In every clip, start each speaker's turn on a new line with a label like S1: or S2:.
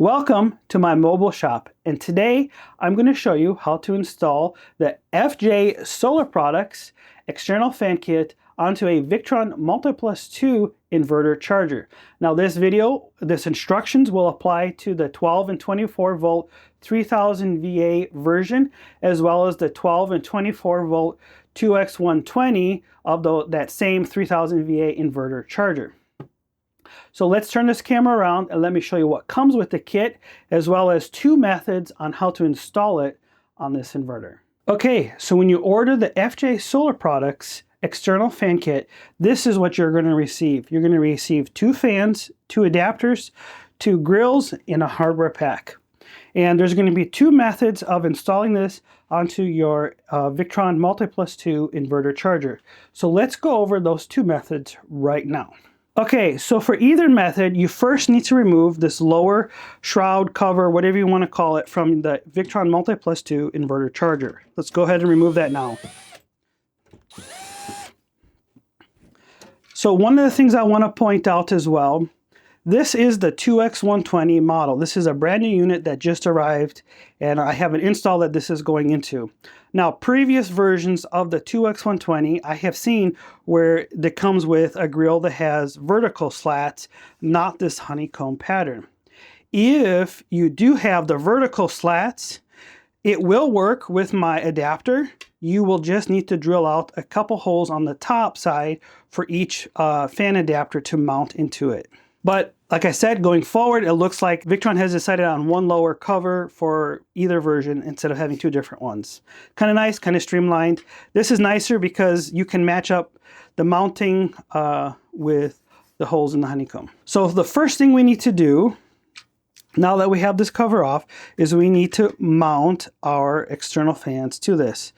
S1: Welcome to my mobile shop, and today I'm going to show you how to install the FJ Solar Products external fan kit onto a Victron MultiPlus-II inverter charger. Now this instructions will apply to the 12 and 24 volt 3000 VA version, as well as the 12 and 24 volt 2X120 of that same 3000 VA inverter charger. So let's turn this camera around and let me show you what comes with the kit, as well as two methods on how to install it on this inverter. Okay, so when you order the FJ Solar Products external fan kit, this is what you're going to receive. You're going to receive two fans, two adapters, two grills, and a hardware pack. And there's going to be two methods of installing this onto your Victron MultiPlus-II inverter charger. So let's go over those two methods right now. Okay, so for either method, you first need to remove this lower shroud, cover, whatever you want to call it, from the Victron MultiPlus-II inverter charger. Let's go ahead and remove that now. So one of the things I want to point out as well, this is the 2X120 model. This is a brand new unit that just arrived, and I have an install that this is going into. Now, previous versions of the 2X120, I have seen where it comes with a grill that has vertical slats, not this honeycomb pattern. If you do have the vertical slats, it will work with my adapter. You will just need to drill out a couple holes on the top side for each fan adapter to mount into it. But like I said, going forward, it looks like Victron has decided on one lower cover for either version instead of having two different ones. Kind of nice, kind of streamlined. This is nicer because you can match up the mounting with the holes in the honeycomb. So the first thing we need to do, now that we have this cover off, is we need to mount our external fans to this.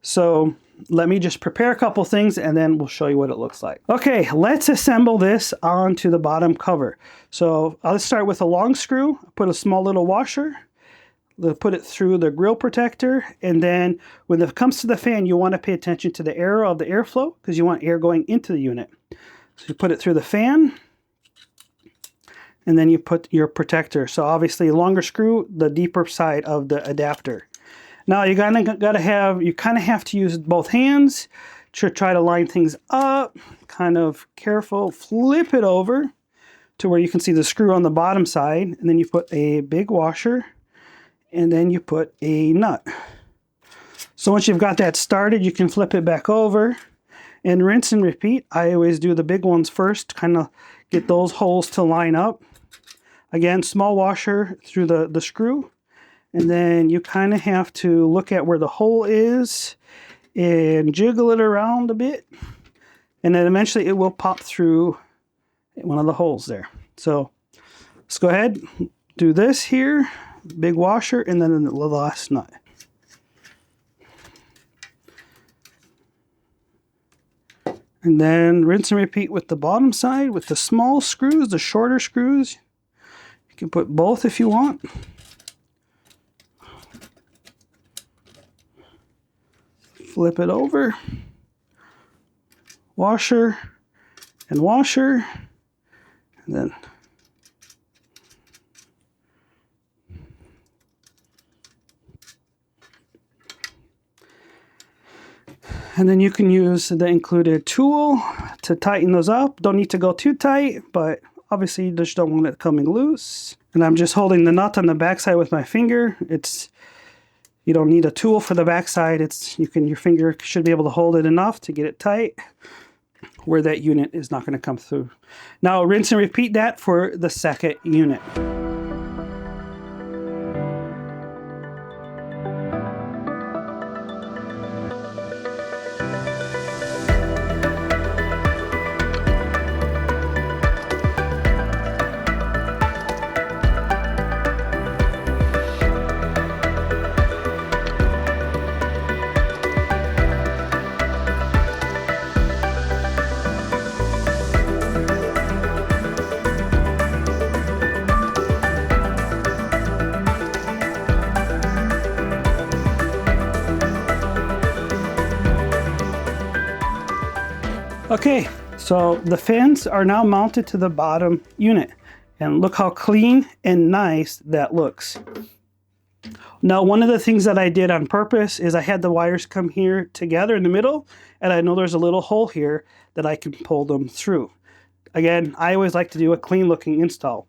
S1: So let me just prepare a couple things and then we'll show you what it looks like. Okay, let's assemble this onto the bottom cover. So I'll start with a long screw, put a small little washer, put it through the grill protector, and then when it comes to the fan, you want to pay attention to the arrow of the airflow because you want air going into the unit. So you put it through the fan, and then you put your protector. So obviously longer screw, the deeper side of the adapter. Now you kind of have to use both hands to try to line things up, kind of careful, flip it over to where you can see the screw on the bottom side, and then you put a big washer, and then you put a nut. So once you've got that started, you can flip it back over and rinse and repeat. I always do the big ones first, kind of get those holes to line up. Again, small washer through the screw. And then you kind of have to look at where the hole is and jiggle it around a bit. And then eventually it will pop through one of the holes there. So let's go ahead, do this here, big washer, and then the last nut. And then rinse and repeat with the bottom side with the small screws, the shorter screws. You can put both if you want. Flip it over, washer, and washer, and then you can use the included tool to tighten those up. Don't need to go too tight, but obviously you just don't want it coming loose. And I'm just holding the nut on the backside with my finger. You don't need a tool for the backside. Your finger should be able to hold it enough to get it tight where that unit is not going to come through. Now rinse and repeat that for the second unit. Okay, so the fans are now mounted to the bottom unit. And look how clean and nice that looks. Now, one of the things that I did on purpose is I had the wires come here together in the middle, and I know there's a little hole here that I can pull them through. Again, I always like to do a clean looking install.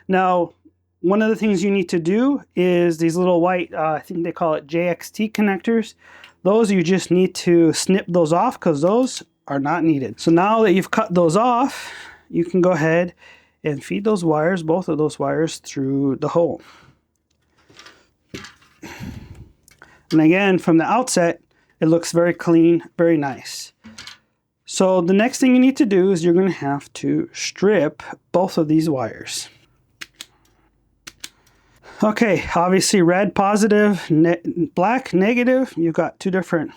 S1: Now, one of the things you need to do is these little white, I think they call it JXT connectors. Those you just need to snip those off because those are not needed. So now that you've cut those off, you can go ahead and feed those wires, both of those wires, through the hole. And again, from the outset, it looks very clean, very nice. So the next thing you need to do is you're going to have to strip both of these wires. Okay, obviously red positive, black negative. You've got two different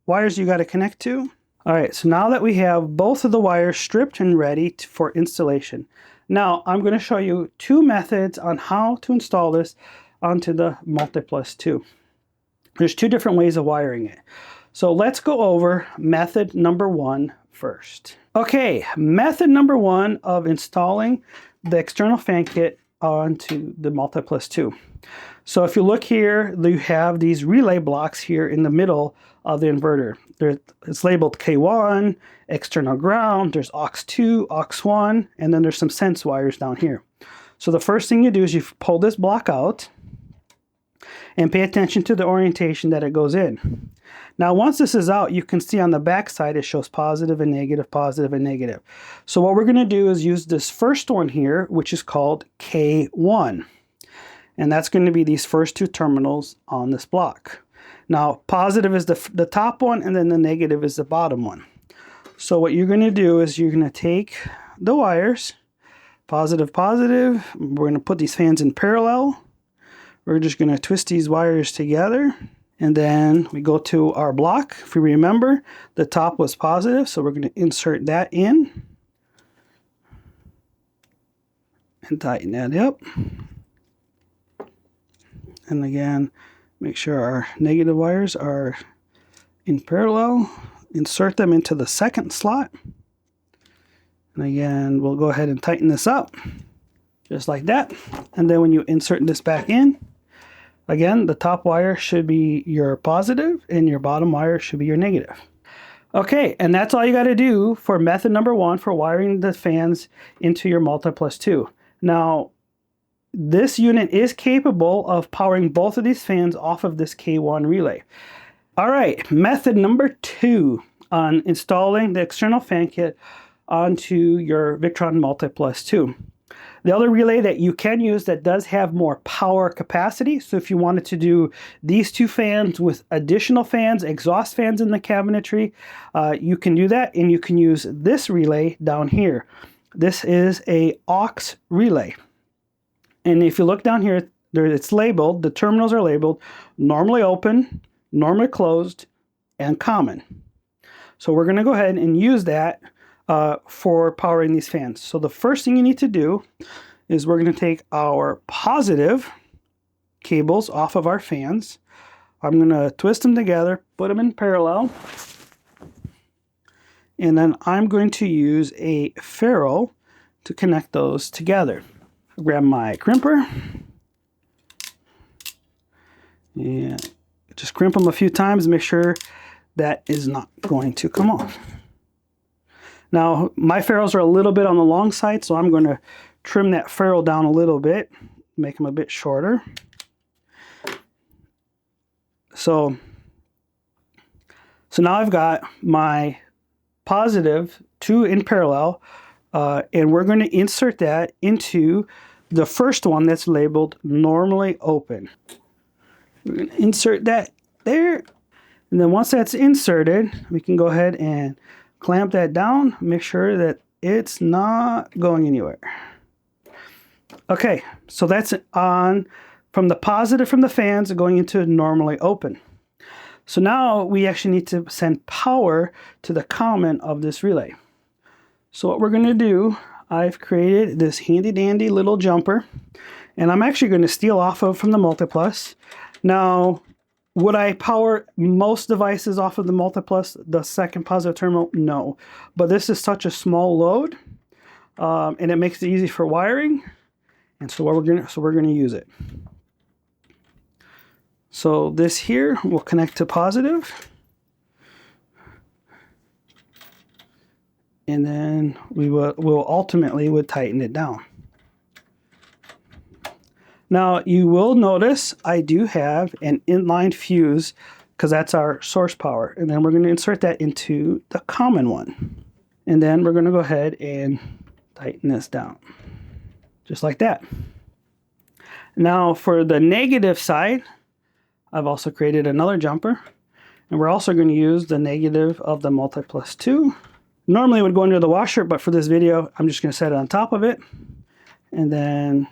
S1: wires you got to connect to. All right, so now that we have both of the wires stripped and ready for installation, now I'm going to show you two methods on how to install this onto the MultiPlus-II. There's two different ways of wiring it. So let's go over method number one first. Okay, method number one of installing the external fan kit onto the MultiPlus-II. So if you look here, you have these relay blocks here in the middle of the inverter. It's labeled K1, external ground, there's aux2, aux1, and then there's some sense wires down here. So the first thing you do is you pull this block out and pay attention to the orientation that it goes in. Now once this is out, you can see on the back side it shows positive and negative, positive and negative. So what we're going to do is use this first one here, which is called K1. And that's going to be these first two terminals on this block. Now positive is the top one, and then the negative is the bottom one. So what you're going to do is you're going to take the wires, positive, positive. We're going to put these fans in parallel. We're just going to twist these wires together, and then we go to our block. If you remember, the top was positive, so we're going to insert that in and tighten that up. And again, make sure our negative wires are in parallel. Insert them into the second slot. And again, we'll go ahead and tighten this up just like that. And then when you insert this back in, again, the top wire should be your positive and your bottom wire should be your negative. Okay, and that's all you got to do for method number one for wiring the fans into your MultiPlus-II. Now, this unit is capable of powering both of these fans off of this K1 relay. All right, method number two on installing the external fan kit onto your Victron MultiPlus-II. The other relay that you can use that does have more power capacity, so if you wanted to do these two fans with additional fans, exhaust fans in the cabinetry, you can do that, and you can use this relay down here. This is a aux relay. And if you look down here, it's labeled, the terminals are labeled normally open, normally closed, and common. So we're going to go ahead and use that for powering these fans. So the first thing you need to do is we're going to take our positive cables off of our fans. I'm going to twist them together, put them in parallel, and then I'm going to use a ferrule to connect those together. I'll grab my crimper and just crimp them a few times, make sure that is not going to come off. Now, my ferrules are a little bit on the long side, so I'm going to trim that ferrule down a little bit, make them a bit shorter. So now I've got my positive two in parallel, and we're going to insert that into the first one that's labeled normally open. We're going to insert that there, and then once that's inserted, we can go ahead and clamp that down, make sure that it's not going anywhere. Okay, so that's on from the positive from the fans going into normally open. So now we actually need to send power to the common of this relay. So what we're going to do, I've created this handy dandy little jumper, and I'm actually going to steal off of from the MultiPlus. Now, would I power most devices off of the MultiPlus, the second positive terminal? No. But this is such a small load, and it makes it easy for wiring. And so we're gonna use it. So this here will connect to positive. And then we'll ultimately tighten it down. Now you will notice I do have an inline fuse because that's our source power. And then we're going to insert that into the common one. And then we're going to go ahead and tighten this down. Just like that. Now for the negative side, I've also created another jumper. And we're also going to use the negative of the MultiPlus-II. Normally it would go under the washer, but for this video, I'm just going to set it on top of it. And then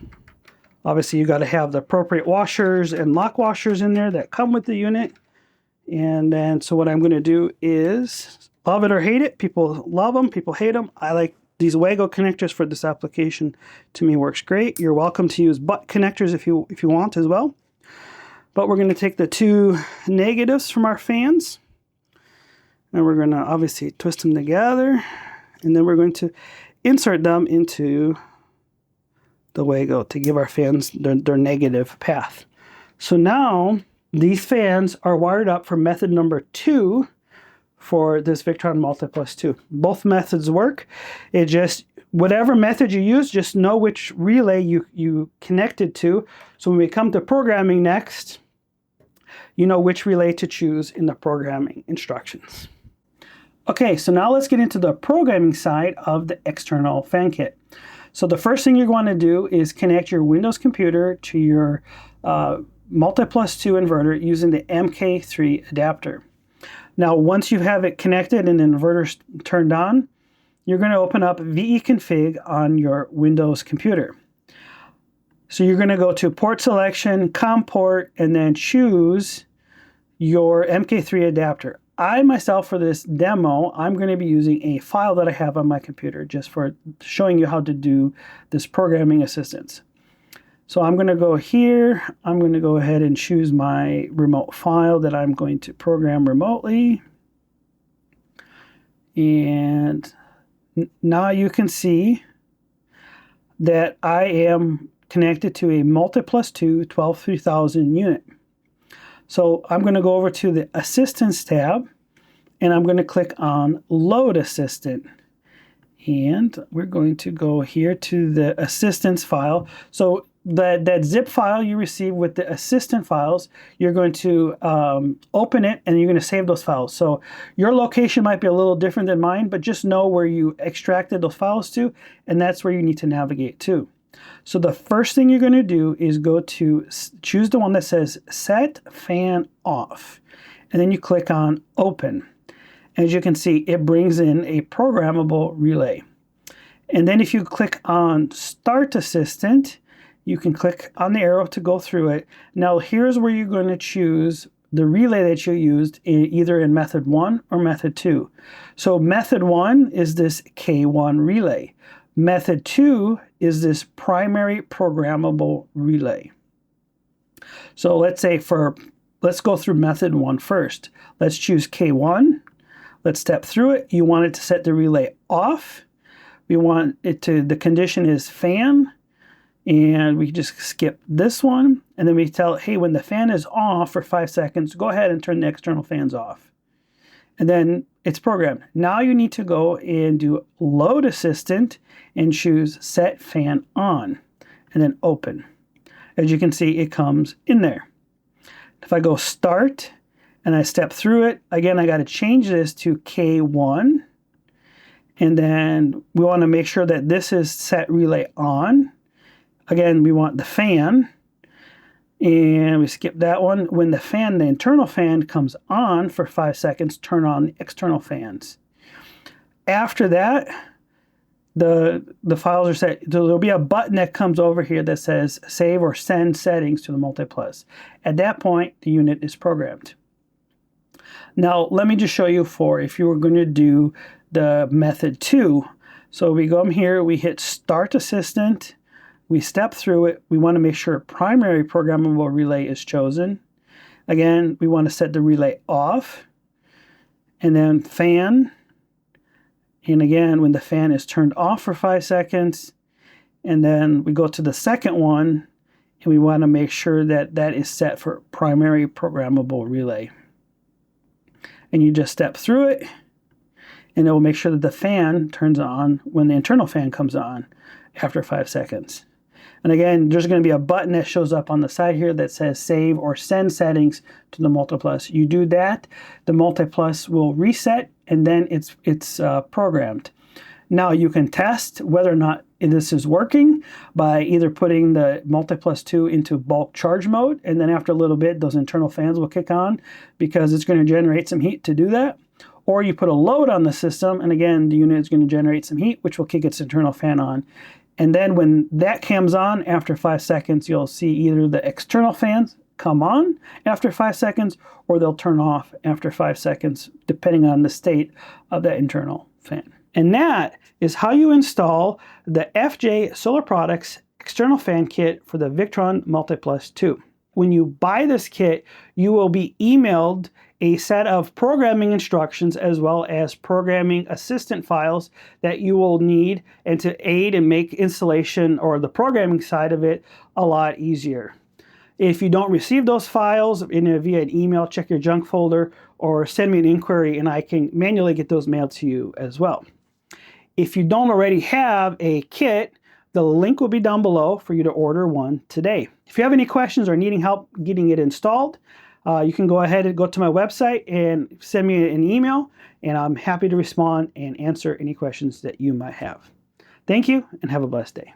S1: obviously you got to have the appropriate washers and lock washers in there that come with the unit. And then so what I'm going to do is love it or hate it. People love them, people hate them. I like these WEGO connectors for this application. To me works great. You're welcome to use butt connectors if you want as well. But we're going to take the two negatives from our fans and we're going to obviously twist them together, and then we're going to insert them into the WEGO to give our fans their negative path. So now these fans are wired up for method number 2 for this Victron MultiPlus-II. Both methods work. It just, whatever method you use, just know which relay you connected to. So when we come to programming next, you know which relay to choose in the programming instructions. Okay, so now let's get into the programming side of the external fan kit. So the first thing you're going to do is connect your Windows computer to your MultiPlus-II inverter using the MK3 adapter. Now, once you have it connected and the inverter's turned on, you're going to open up VEConfigure on your Windows computer. So you're going to go to port selection, COM port, and then choose your MK3 adapter. I myself, for this demo, I'm going to be using a file that I have on my computer just for showing you how to do this programming assistance. So I'm going to go here. I'm going to go ahead and choose my remote file that I'm going to program remotely. And now you can see that I am connected to a MultiPlus-II 123,000 unit. So I'm going to go over to the Assistance tab, and I'm going to click on Load Assistant. And we're going to go here to the Assistance file. So that zip file you receive with the Assistant files, you're going to open it, and you're going to save those files. So your location might be a little different than mine, but just know where you extracted those files to, and that's where you need to navigate to. So the first thing you're going to do is go to choose the one that says Set Fan Off, and then you click on Open. As you can see, it brings in a programmable relay. And then if you click on Start Assistant, you can click on the arrow to go through it. Now here's where you're going to choose the relay that you used either in method 1 or method 2. So method 1 is this K1 relay. Method 2 is this primary programmable relay. So let's go through method 1 first. Let's choose K1. Let's step through it. You want it to set the relay off. We want it to, the condition is fan, and we just skip this one. And then we tell it, hey, when the fan is off for 5 seconds, go ahead and turn the external fans off. And then it's programmed. Now you need to go and do Load Assistant and choose Set Fan On, and then Open. As you can see, it comes in there. If I go Start and I step through it, again, I got to change this to K1. And then we want to make sure that this is set relay on. Again, we want the fan. And we skip that one. When the fan, the internal fan comes on for 5 seconds, turn on the external fans. After that, the files are set. There'll be a button that comes over here that says Save or Send Settings to the MultiPlus. At that point, the unit is programmed. Now, let me just show you if you were going to do the method 2. So we go in here, we hit Start Assistant. We step through it. We want to make sure primary programmable relay is chosen. Again, we want to set the relay off. And then fan. And again, when the fan is turned off for 5 seconds. And then we go to the second one, and we want to make sure that that is set for primary programmable relay. And you just step through it, and it will make sure that the fan turns on when the internal fan comes on after 5 seconds. And again, there's going to be a button that shows up on the side here that says save or send settings to the MultiPlus. You do that, the MultiPlus will reset, and then it's programmed. Now you can test whether or not this is working by either putting the MultiPlus-II into bulk charge mode, and then after a little bit those internal fans will kick on because it's going to generate some heat to do that. Or you put a load on the system, and again the unit is going to generate some heat, which will kick its internal fan on. And then when that comes on after 5 seconds, you'll see either the external fans come on after 5 seconds, or they'll turn off after 5 seconds, depending on the state of that internal fan. And that is how you install the FJ Solar Products external fan kit for the Victron MultiPlus-II. When you buy this kit, you will be emailed a set of programming instructions as well as programming assistant files that you will need and to aid and make installation or the programming side of it a lot easier. If you don't receive those files via an email, check your junk folder or send me an inquiry and I can manually get those mailed to you as well. If you don't already have a kit, the link will be down below for you to order one today. If you have any questions or needing help getting it installed, you can go ahead and go to my website and send me an email, and I'm happy to respond and answer any questions that you might have. Thank you, and have a blessed day.